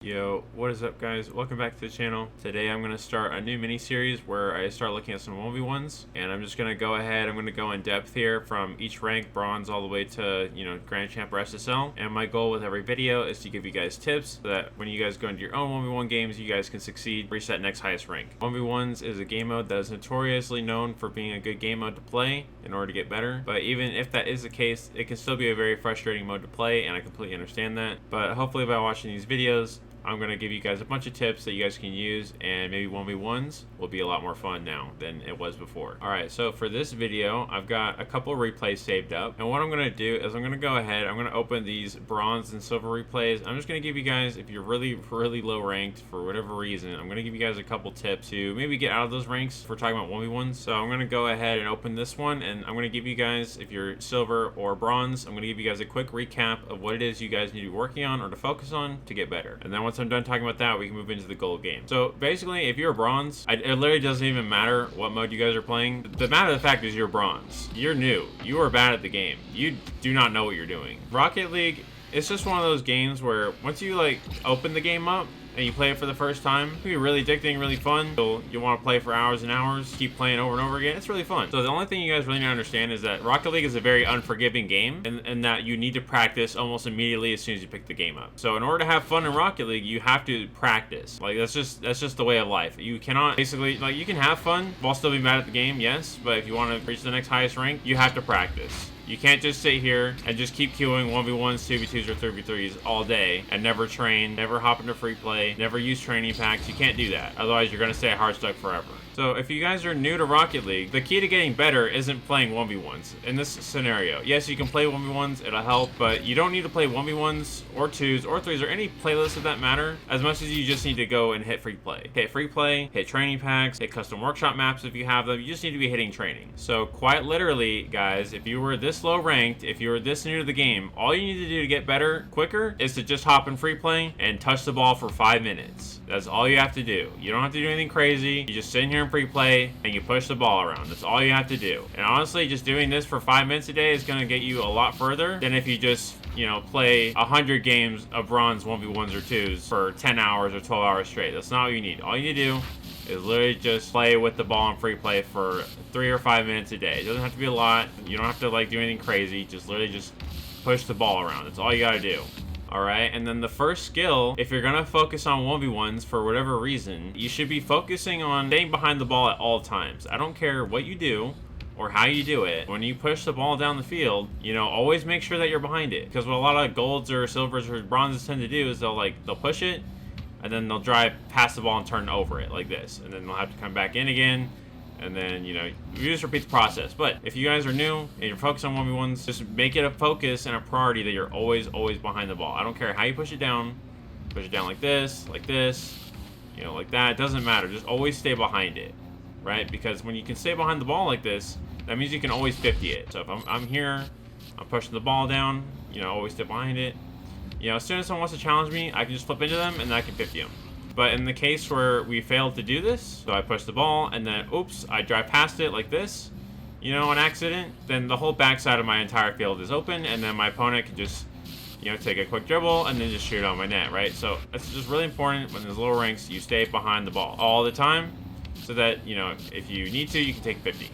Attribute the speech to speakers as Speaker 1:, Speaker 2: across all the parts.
Speaker 1: Yo, what is up guys? Welcome back to the channel. Today I'm going to start a new mini-series where I start looking at some 1v1s, and I'm just going to go ahead, I'm going to go in depth here from each rank, bronze all the way to, Grand Champ or SSL. And my goal with every video is to give you guys tips so that when you guys go into your own 1v1 games, you guys can succeed, reach that next highest rank. 1v1s is a game mode that is notoriously known for being a good game mode to play in order to get better. But even if that is the case, it can still be a very frustrating mode to play, and I completely understand that. But hopefully by watching these videos, I'm going to give you guys a bunch of tips that you guys can use, and maybe 1v1s will be a lot more fun now than it was before. Alright, so for this video, I've got a couple replays saved up, and what I'm going to do is I'm going to go ahead, I'm going to open these bronze and silver replays. I'm just going to give you guys, if you're really low ranked for whatever reason, I'm going to give you guys a couple tips to maybe get out of those ranks if we're talking about 1v1s. So I'm going to go ahead and open this one, and I'm going to give you guys, if you're silver or bronze, I'm going to give you guys a quick recap of what it is you guys need to be working on or to focus on to get better. And then once I'm done talking about that, we can move into the gold game. So basically, if you're bronze, it literally doesn't even matter what mode you guys are playing. The matter of the fact is you're bronze. You're new. You are bad at the game. You do not know what you're doing. Rocket League, it's just one of those games where once you open the game up and you play it for the first time, it can be really addicting, really fun. So you want to play for hours and hours, keep playing over and over again. It's really fun. So the only thing you guys really need to understand is that Rocket League is a very unforgiving game, and that you need to practice almost immediately as soon as you pick the game up. So in order to have fun in Rocket League, you have to practice. That's just the way of life. You cannot basically, you can have fun while still be mad at the game, yes, but if you want to reach the next highest rank, you have to practice. You can't just sit here and just keep queuing 1v1s, 2v2s, or 3v3s all day and never train, never hop into free play, never use training packs. You can't do that. Otherwise, you're going to stay hard stuck forever. So if you guys are new to Rocket League, the key to getting better isn't playing 1v1s in this scenario. Yes, you can play 1v1s, it'll help, but you don't need to play 1v1s or 2s or 3s or any playlist of that matter, as much as you just need to go and hit free play. Hit free play, hit training packs, hit custom workshop maps if you have them. You just need to be hitting training. So quite literally, guys, if you were this low ranked, if you were this new to the game, all you need to do to get better quicker is to just hop in free play and touch the ball for 5 minutes. That's all you have to do. You don't have to do anything crazy. You just sit in here and free play and you push the ball around. That's all you have to do. And honestly, just doing this for 5 minutes a day is going to get you a lot further than if you just play 100 games of bronze 1v1s or 2s for 10 hours or 12 hours straight. That's not what you need. All you need to do is literally just play with the ball in free play for 3 or 5 minutes a day. It doesn't have to be a lot. You don't have to do anything crazy. Just literally just push the ball around. That's all you got to do. Alright, and then the first skill, if you're going to focus on 1v1s for whatever reason, you should be focusing on staying behind the ball at all times. I don't care what you do or how you do it. When you push the ball down the field, always make sure that you're behind it. Because what a lot of golds or silvers or bronzes tend to do is they'll push it, and then they'll drive past the ball and turn over it like this. And then they'll have to come back in again. And then, you just repeat the process. But if you guys are new and you're focused on 1v1s, just make it a focus and a priority that you're always behind the ball. I don't care how you push it down like this, like that. It doesn't matter. Just always stay behind it, right? Because when you can stay behind the ball like this, that means you can always 50 it. So if I'm here, I'm pushing the ball down, always stay behind it. As soon as someone wants to challenge me, I can just flip into them and then I can 50 them. But in the case where we failed to do this, so I push the ball and then, oops, I drive past it like this, on accident, then the whole backside of my entire field is open, and then my opponent can just, take a quick dribble and then just shoot on my net, right? So it's just really important when there's low ranks, you stay behind the ball all the time so that, if you need to, you can take 50.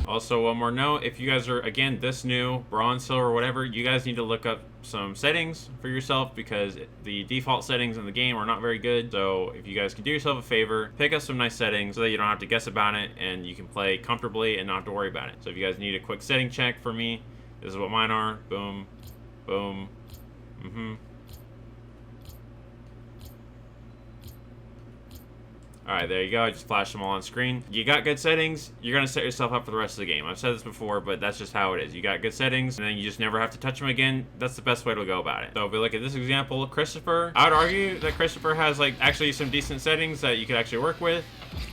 Speaker 1: Also, one more note, if you guys are, again, this new, bronze, silver, whatever, you guys need to look up some settings for yourself because the default settings in the game are not very good. So if you guys can do yourself a favor, pick up some nice settings so that you don't have to guess about it and you can play comfortably and not have to worry about it. So if you guys need a quick setting check for me, this is what mine are. Boom, boom, Alright, there you go. I just flashed them all on screen. You got good settings, you're going to set yourself up for the rest of the game. I've said this before, but that's just how it is. You got good settings, and then you just never have to touch them again. That's the best way to go about it. So if we look at this example, Christopher, I would argue that Christopher has actually some decent settings that you could actually work with.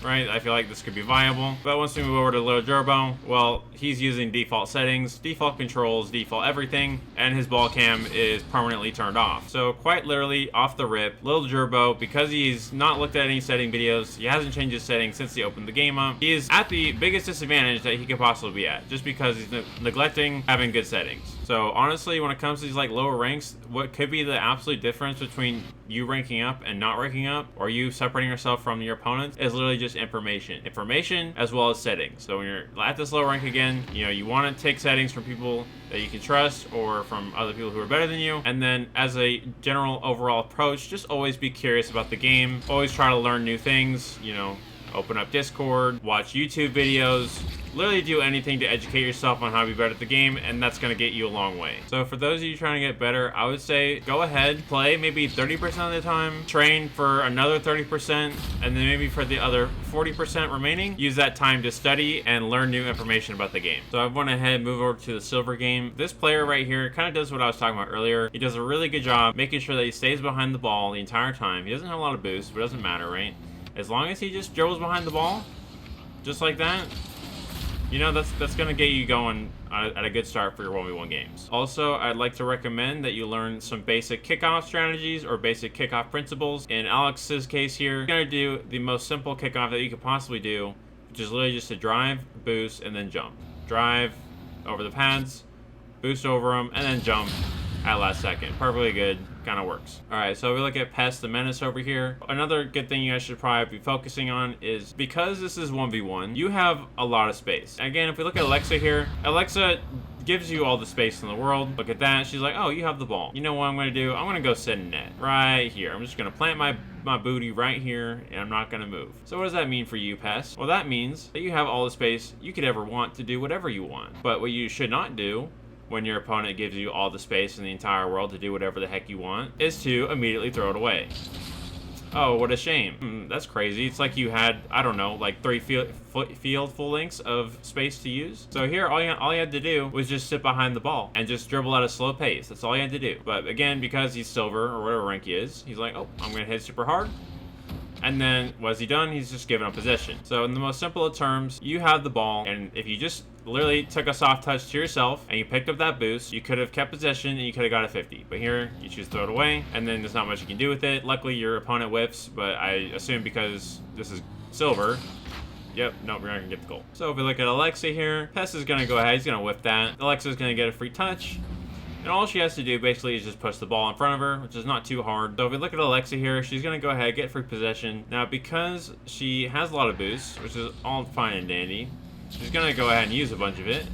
Speaker 1: Right, I feel like this could be viable. But once we move over to Little Gerbo, well, he's using default settings, default controls, default everything, and his ball cam is permanently turned off. So quite literally, off the rip, Little Gerbo, because he's not looked at any setting videos, he hasn't changed his settings since he opened the game up, he is at the biggest disadvantage that he could possibly be at, just because he's neglecting having good settings. So honestly, when it comes to these like lower ranks, what could be the absolute difference between you ranking up and not ranking up, or you separating yourself from your opponents, is literally just information as well as settings. So when you're at this low rank again, you know, you want to take settings from people that you can trust or from other people who are better than you. And then as a general overall approach, just always be curious about the game. Always try to learn new things, you know, open up Discord, watch YouTube videos, literally do anything to educate yourself on how to be better at the game, and that's going to get you a long way. So for those of you trying to get better, I would say go ahead, play maybe 30% of the time, train for another 30%, and then maybe for the other 40% remaining, use that time to study and learn new information about the game. So I've went ahead and moved over to the silver game. This player right here kind of does what I was talking about earlier. He does a really good job making sure that he stays behind the ball the entire time. He doesn't have a lot of boost, but it doesn't matter, right? As long as he just dribbles behind the ball, just like that, you know, that's going to get you going at a good start for your 1v1 games. Also, I'd like to recommend that you learn some basic kickoff strategies or basic kickoff principles. In Alex's case here, you're going to do the most simple kickoff that you could possibly do, which is literally just to drive, boost, and then jump. Drive over the pads, boost over them, and then jump at last second. Perfectly good. Kind of works. Alright, so we look at Pest the Menace over here. Another good thing you guys should probably be focusing on is, because this is 1v1, you have a lot of space. Again, if we look at Alexa here, Alexa gives you all the space in the world. Look at that. She's like, oh, you have the ball. You know what I'm going to do? I'm going to go sit in net right here. I'm just going to plant my booty right here, and I'm not going to move. So what does that mean for you, Pest? Well, that means that you have all the space you could ever want to do whatever you want. But what you should not do when your opponent gives you all the space in the entire world to do whatever the heck you want, is to immediately throw it away. Oh, what a shame. That's crazy. It's like you had, I don't know, like 3 field full lengths of space to use. So here, all you had to do was just sit behind the ball and just dribble at a slow pace. That's all you had to do. But again, because he's silver, or whatever rank he is, he's like, oh, I'm going to hit super hard. And then, what has he done? He's just given up possession. So in the most simple of terms, you have the ball, and if you just literally took a soft touch to yourself and you picked up that boost, you could have kept possession and you could have got a 50. But here, you choose to throw it away, and then there's not much you can do with it. Luckily, your opponent whiffs, but I assume because this is silver, yep, nope, we're not gonna get the goal. So if we look at Alexa here, Pest is gonna go ahead, he's gonna whiff that. Alexa's gonna get a free touch. And all she has to do basically is just push the ball in front of her, which is not too hard. So if we look at Alexa here, she's going to go ahead, get free possession. Now, because she has a lot of boosts, which is all fine and dandy, she's going to go ahead and use a bunch of it,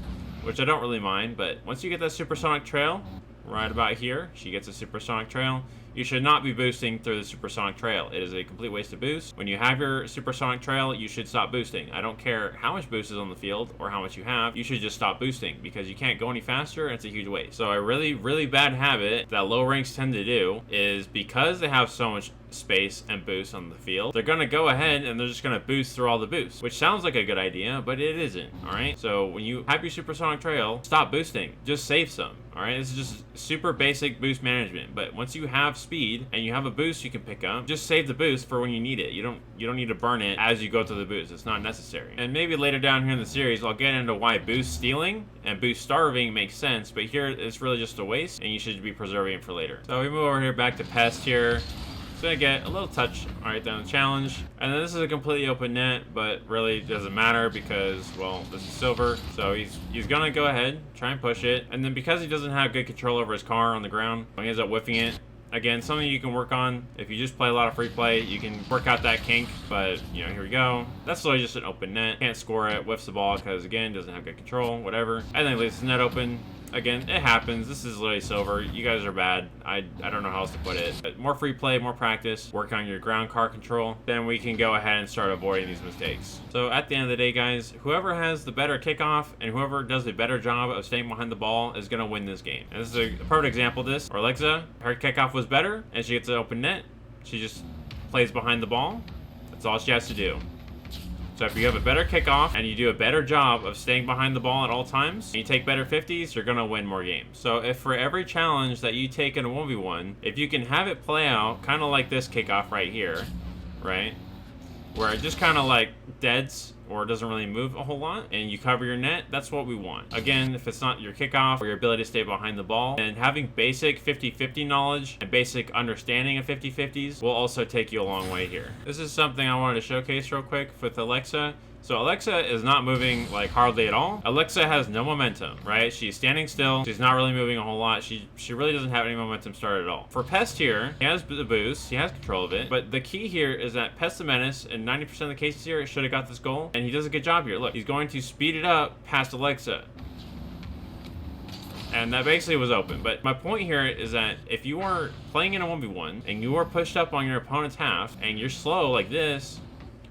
Speaker 1: which I don't really mind. But once you get that supersonic trail, right about here, she gets a supersonic trail. You should not be boosting through the supersonic trail. It is a complete waste of boost. When you have your supersonic trail, you should stop boosting. I don't care how much boost is on the field or how much you have. You should just stop boosting because you can't go any faster and it's a huge waste. So a really, really bad habit that low ranks tend to do is, because they have so much space and boost on the field, they're going to go ahead and they're just going to boost through all the boosts, which sounds like a good idea, but it isn't. All right, so when you have your supersonic trail, stop boosting, just save some. All right, this is just super basic boost management. But once you have speed and you have a boost you can pick up, just save the boost for when you need it. You don't need to burn it as you go through the boost. It's not necessary. And maybe later down here in the series I'll get into why boost stealing and boost starving makes sense, but here it's really just a waste and you should be preserving it for later. So we move over here back to Pest here. Gonna get a little touch right down the challenge, and then this is a completely open net, but really doesn't matter because, well, this is silver. So he's gonna go ahead, try and push it, and then because he doesn't have good control over his car on the ground, he ends up whiffing it. Again, something you can work on. If you just play a lot of free play, you can work out that kink, but, you know, here we go. That's literally just an open net. Can't score it, whiffs the ball because, again, doesn't have good control, whatever. And then leaves the net open. Again, it happens. This is literally silver. You guys are bad. I don't know how else to put it. But more free play, more practice, work on your ground car control, then we can go ahead and start avoiding these mistakes. So at the end of the day, guys, whoever has the better kickoff and whoever does a better job of staying behind the ball is going to win this game. And this is a perfect example of this. Or Alexa, her kickoff was better and she gets an open net. She just plays behind the ball. That's all she has to do. So if you have a better kickoff and you do a better job of staying behind the ball at all times, and you take better 50s, you're going to win more games. So if for every challenge that you take in a 1v1, if you can have it play out kind of like this kickoff right here, right, where it just kind of like deads or doesn't really move a whole lot, and you cover your net, that's what we want. Again, if it's not your kickoff or your ability to stay behind the ball, and having basic 50-50 knowledge and basic understanding of 50-50s will also take you a long way here. This is something I wanted to showcase real quick with Alexa. So Alexa is not moving like hardly at all. Alexa has no momentum, right? She's standing still. She's not really moving a whole lot. She really doesn't have any momentum started at all. For Pest here, he has the boost. He has control of it. But the key here is that Pest the Menace, in 90% of the cases here, should have got this goal. And he does a good job here. Look, he's going to speed it up past Alexa. And that basically was open. But my point here is that if you are playing in a 1v1 and you are pushed up on your opponent's half and you're slow like this,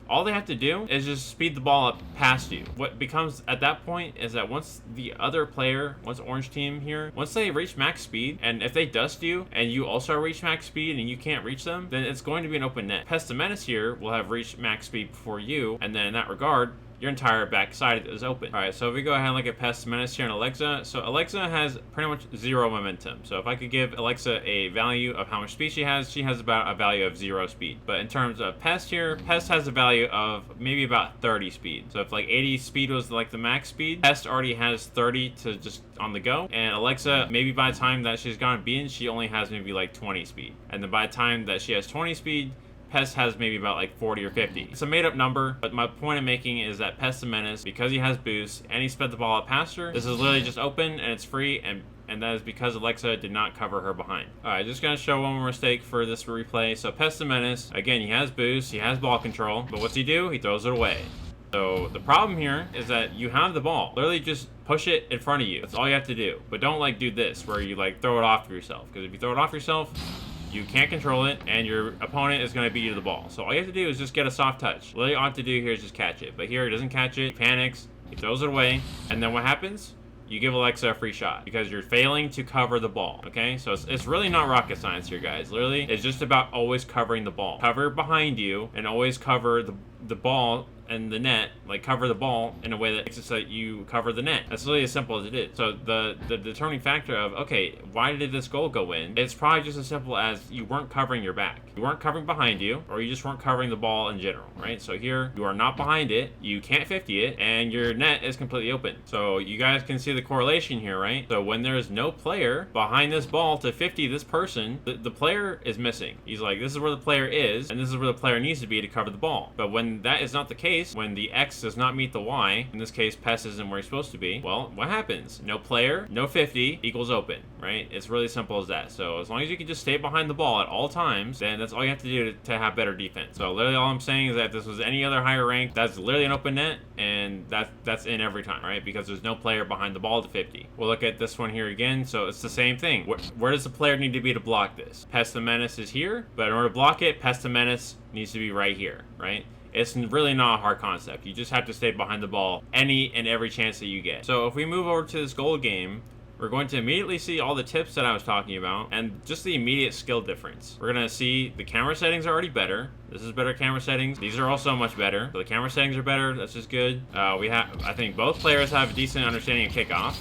Speaker 1: all they have to do is just speed the ball up past you. What becomes at that point is that once the other player, once Orange Team here, once they reach max speed, and if they dust you and you also reach max speed and you can't reach them, then it's going to be an open net. Pest the Menace here will have reached max speed before you, and then in that regard, your entire back side is open. All right, so if we go ahead and look at Pest Menace here in Alexa, so Alexa has pretty much 0 momentum. So if I could give Alexa a value of how much speed she has about a value of 0 speed. But in terms of Pest here, Pest has a value of maybe about 30 speed. So if like 80 speed was like the max speed, Pest already has 30 to just on the go. And Alexa, maybe by the time that she's gone beaten, she only has maybe like 20 speed. And then by the time that she has 20 speed, Pest has maybe about like 40 or 50. It's a made up number, but my point I'm making is that Pest the Menace, because he has boost and he sped the ball up past her, this is literally just open and it's free, and that is because Alexa did not cover her behind. Alright, just gonna show one more mistake for this replay. So Pest the Menace, again, he has boost, he has ball control, but what's he do? He throws it away. So the problem here is that you have the ball. Literally just push it in front of you. That's all you have to do. But don't like do this where you like throw it off yourself, because if you throw it off yourself, you can't control it, and your opponent is going to beat you to the ball. So all you have to do is just get a soft touch. All you have to do here is just catch it. But here, he doesn't catch it, he panics, he throws it away, and then what happens? You give Alexa a free shot because you're failing to cover the ball, okay? So it's really not rocket science here, guys. Literally, it's just about always covering the ball. Cover behind you, and always cover the ball and the net, like cover the ball in a way that makes it so that you cover the net. That's really as simple as it is. So the determining factor of, okay, why did this goal go in? It's probably just as simple as you weren't covering your back. You weren't covering behind you, or you just weren't covering the ball in general, right? So here, you are not behind it, you can't 50 it, and your net is completely open. So you guys can see the correlation here, right? So when there's no player behind this ball to 50 this person, the player is missing. He's like, this is where the player is, and this is where the player needs to be to cover the ball. But when that is not the case, when the X does not meet the Y, in this case Pest isn't where he's supposed to be, well, what happens? No player, no 50 equals open, right? It's really simple as that. So as long as you can just stay behind the ball at all times, then that's all you have to do to have better defense. So literally all I'm saying is that if this was any other higher rank, that's literally an open net, and that's in every time, right? Because there's no player behind the ball to 50. We'll look at this one here again. So it's the same thing. Where does the player need to be to block this? Pest the Menace is here, but in order to block it, Pest the Menace needs to be right here, right? It's really not a hard concept. You just have to stay behind the ball any and every chance that you get. So if we move over to this goal game, we're going to immediately see all the tips that I was talking about and just the immediate skill difference. We're going to see the camera settings are already better. This is better camera settings. These are also much better. So the camera settings are better. That's just good. I think both players have a decent understanding of kickoff.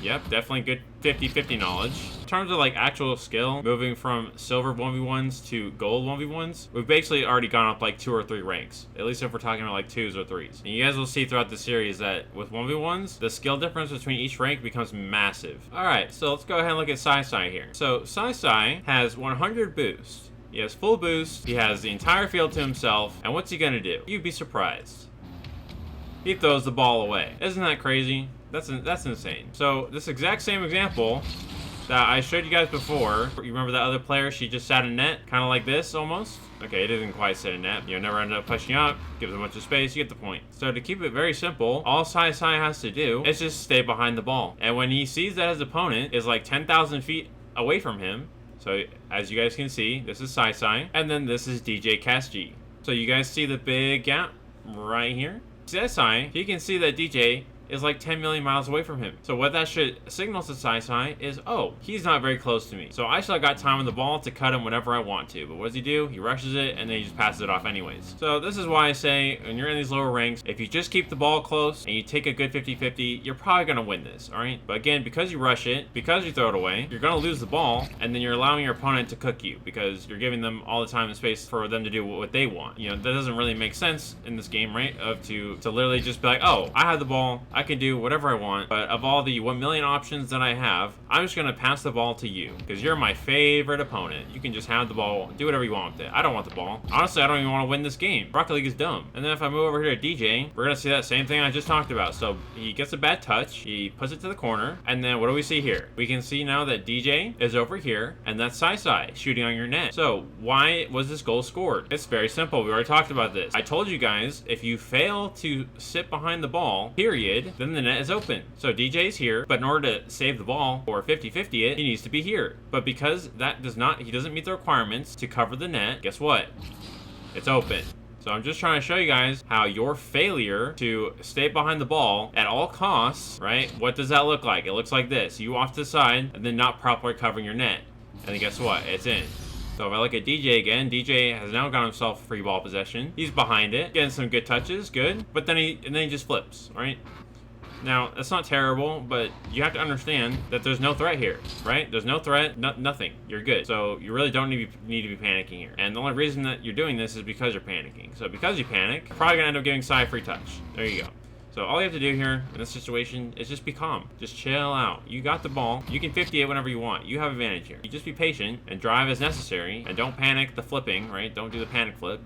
Speaker 1: Yep, definitely good 50-50 knowledge. In terms of like actual skill, moving from silver 1v1s to gold 1v1s, we've basically already gone up like 2 or 3 ranks. At least if we're talking about like 2s or 3s. And you guys will see throughout the series that with 1v1s, the skill difference between each rank becomes massive. Alright, so let's go ahead and look at Sai here. So Sai has 100 boost. He has full boost, he has the entire field to himself, and what's he gonna do? You'd be surprised. He throws the ball away. Isn't that crazy? That's insane. So this exact same example that I showed you guys before, you remember that other player, she just sat in net, kind of like this almost? Okay, it didn't quite sit in net. You know, never ended up pushing up, gives a bunch of space, you get the point. So to keep it very simple, all Sai has to do is just stay behind the ball. And when he sees that his opponent is like 10,000 feet away from him, so as you guys can see, this is Sai, and then this is DJ Casg. So you guys see the big gap right here? See Sai, you can see that DJ is like 10 million miles away from him. So what that should signal to Sai is, oh, he's not very close to me. So I still got time on the ball to cut him whenever I want to. But what does he do? He rushes it and then he just passes it off anyways. So this is why I say when you're in these lower ranks, if you just keep the ball close and you take a good 50-50, you're probably gonna win this, all right? But again, because you rush it, because you throw it away, you're gonna lose the ball, and then you're allowing your opponent to cook you because you're giving them all the time and space for them to do what they want. You know, that doesn't really make sense in this game, right? To literally just be like, oh, I have the ball, I I can do whatever I want, but of all the 1 million options that I have, I'm just gonna pass the ball to you because you're my favorite opponent. You can just have the ball, do whatever you want with it. I don't want the ball. Honestly, I don't even want to win this game. Rocket League is dumb. And then if I move over here to DJ, we're gonna see that same thing I just talked about. So he gets a bad touch, he puts it to the corner, and then what do we see here? We can see now that DJ is over here, and that's Sai shooting on your net. So why was this goal scored? It's very simple. We already talked about this. I told you guys, if you fail to sit behind the ball, period, then the net is open. So DJ's here, but in order to save the ball or 50-50 it, he needs to be here. But because he doesn't meet the requirements to cover the net, guess what? It's open. So I'm just trying to show you guys how your failure to stay behind the ball at all costs, right? What does that look like? It looks like this. You off to the side and then not properly covering your net. And then guess what? It's in. So if I look at DJ again, DJ has now got himself free ball possession. He's behind it, getting some good touches, good. But then he just flips, right? Now, that's not terrible, but you have to understand that there's no threat here, right? There's no threat, nothing. You're good. So you really don't need to be panicking here. And the only reason that you're doing this is because you're panicking. So because you panic, you're probably going to end up giving Sai a free touch. There you go. So all you have to do here in this situation is just be calm. Just chill out. You got the ball. You can 50 it whenever you want. You have advantage here. You just be patient and drive as necessary. And don't panic the flipping, right? Don't do the panic flip.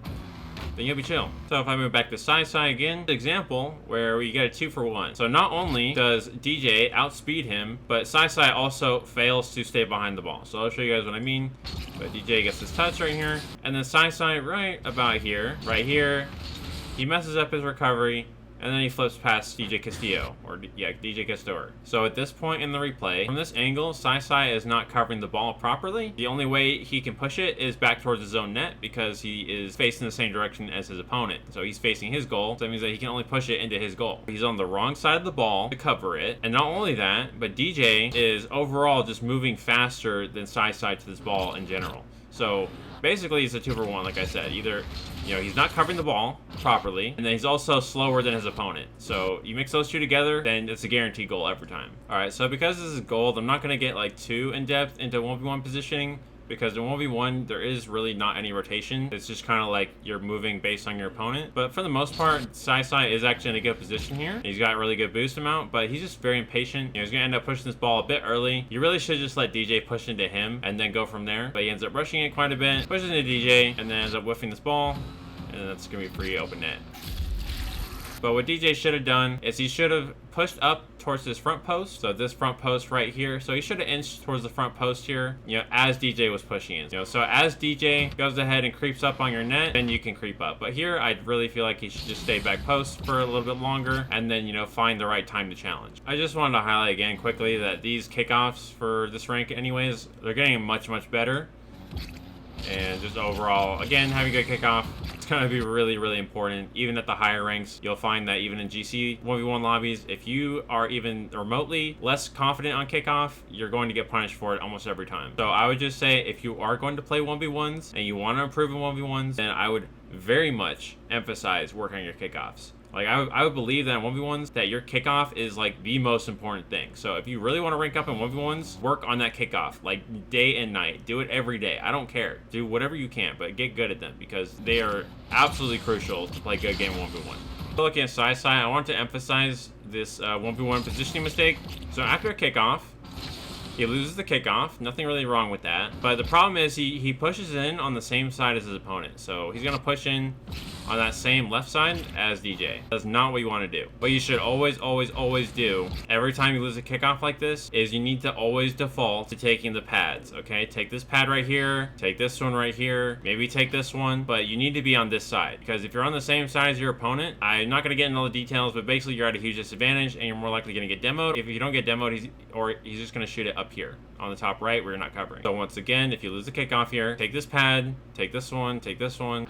Speaker 1: Then you'll be chill. So if I move back to Sai again, example where we get a 2-for-1. So not only does DJ outspeed him, but Sai also fails to stay behind the ball. So I'll show you guys what I mean. But DJ gets his touch right here, and then Sai right about here, he messes up his recovery, and then he flips past DJ Castillo, or yeah, DJ Castor. So at this point in the replay, from this angle, Sai is not covering the ball properly. The only way he can push it is back towards his own net because he is facing the same direction as his opponent. So he's facing his goal, so that means that he can only push it into his goal. He's on the wrong side of the ball to cover it, and not only that, but DJ is overall just moving faster than Sai to this ball in general. So basically, it's a 2-for-1, like I said. Either, he's not covering the ball properly, and then he's also slower than his opponent. So you mix those two together, then it's a guaranteed goal every time. All right, so because this is gold, I'm not going to get like too in-depth into 1v1 positioning, because in 1v1, there is really not any rotation. It's just kind of like you're moving based on your opponent. But for the most part, Sai is actually in a good position here. He's got a really good boost amount, but he's just very impatient. He's going to end up pushing this ball a bit early. You really should just let DJ push into him and then go from there. But he ends up rushing it quite a bit, pushes into DJ, and then ends up whiffing this ball. And that's going to be free open net. But what DJ should have done is he should have pushed up towards this front post. So this front post right here. So he should have inched towards the front post here, as DJ was pushing in. So as DJ goes ahead and creeps up on your net, then you can creep up. But here, I really feel like he should just stay back post for a little bit longer and then, find the right time to challenge. I just wanted to highlight again quickly that these kickoffs for this rank anyways, they're getting much, much better. And just overall, again, having a good kickoff, it's going to be really, really important. Even at the higher ranks, you'll find that even in GC 1v1 lobbies, if you are even remotely less confident on kickoff, you're going to get punished for it almost every time. So I would just say, if you are going to play 1v1s and you want to improve in 1v1s, then I would very much emphasize working on your kickoffs. Like, I would believe that in 1v1s, that your kickoff is, like, the most important thing. So if you really want to rank up in 1v1s, work on that kickoff, like, day and night. Do it every day. I don't care. Do whatever you can, but get good at them because they are absolutely crucial to play good game 1v1. Looking at Sai, I want to emphasize this 1v1 positioning mistake. So after a kickoff, he loses the kickoff. Nothing really wrong with that. But the problem is he pushes in on the same side as his opponent. So he's going to push in on that same left side as DJ. That's not what you want to do. What you should always, always, always do every time you lose a kickoff like this is you need to always default to taking the pads, okay? Take this pad right here, take this one right here, maybe take this one, but you need to be on this side because if you're on the same side as your opponent, I'm not going to get into all the details, but basically you're at a huge disadvantage and you're more likely going to get demoed. If you don't get demoed, he's just going to shoot it up here on the top right where you're not covering. So once again, if you lose the kickoff here, take this pad, take this one,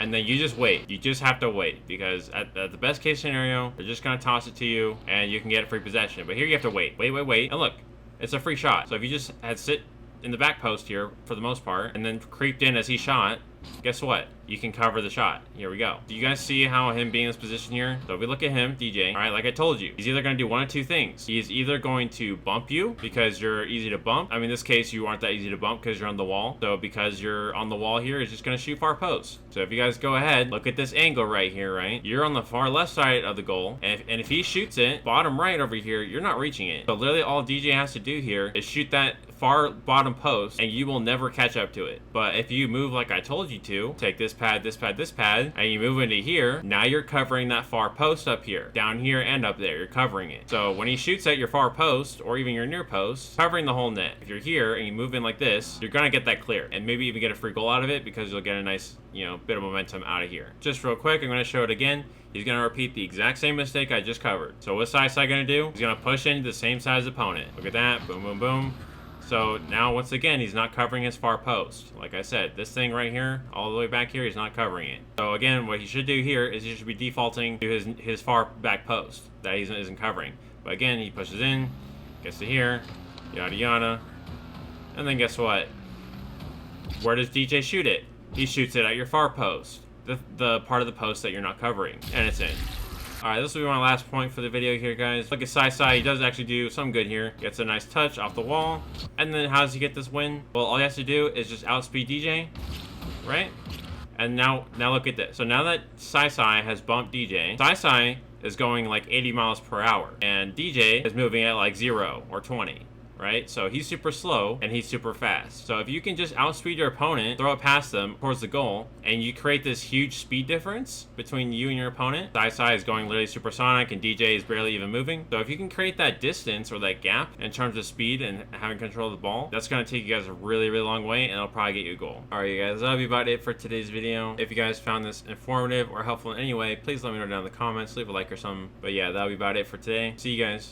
Speaker 1: and then you just wait. You just have to wait because at the best case scenario, they're just going to toss it to you and you can get a free possession. But here you have to wait. And look, it's a free shot. So if you just had sit in the back post here for the most part and then creeped in as he shot, guess what? You can cover the shot. Here we go. Do you guys see how him being in this position here? So if we look at him, DJ, all right, like I told you, he's either going to do one of two things. He's either going to bump you because you're easy to bump. I mean, in this case, you aren't that easy to bump because you're on the wall. So because you're on the wall here, he's just going to shoot far post. So if you guys go ahead, look at this angle right here, right? You're on the far left side of the goal. And if he shoots it, bottom right over here, you're not reaching it. So literally all DJ has to do here is shoot that far bottom post and you will never catch up to it. But if you move like I told you to, take this pad, this pad, this pad, and you move into here, now you're covering that far post up here, down here and up there, you're covering it. So when he shoots at your far post or even your near post, covering the whole net. If you're here and you move in like this, you're gonna get that clear and maybe even get a free goal out of it because you'll get a nice, you know, bit of momentum out of here. Just real quick, I'm gonna show it again. He's going to repeat the exact same mistake I just covered. So what's SciSci going to do? He's going to push into the same size opponent. Look at that. Boom, boom, boom. So now, once again, he's not covering his far post. Like I said, this thing right here, all the way back here, he's not covering it. So again, what he should do here is he should be defaulting to his far back post that he isn't covering. But again, he pushes in, gets to here, yada yada. And then guess what? Where does DJ shoot it? He shoots it at your far post. The part of the post that you're not covering, and it's in. Alright, this will be my last point for the video here, guys. Look at SciSci, he does actually do some good here. Gets a nice touch off the wall. And then how does he get this win? Well, all he has to do is just outspeed DJ, right? And now look at this. So now that SciSci has bumped DJ, SciSci is going like 80 miles per hour, and DJ is moving at like 0 or 20. Right? So he's super slow and he's super fast. So if you can just outspeed your opponent, throw it past them towards the goal, and you create this huge speed difference between you and your opponent, SciSci is going literally supersonic and DJ is barely even moving. So if you can create that distance or that gap in terms of speed and having control of the ball, that's going to take you guys a really, really long way and it'll probably get you a goal. Alright, you guys, that'll be about it for today's video. If you guys found this informative or helpful in any way, please let me know down in the comments, leave a like or something. But yeah, that'll be about it for today. See you guys.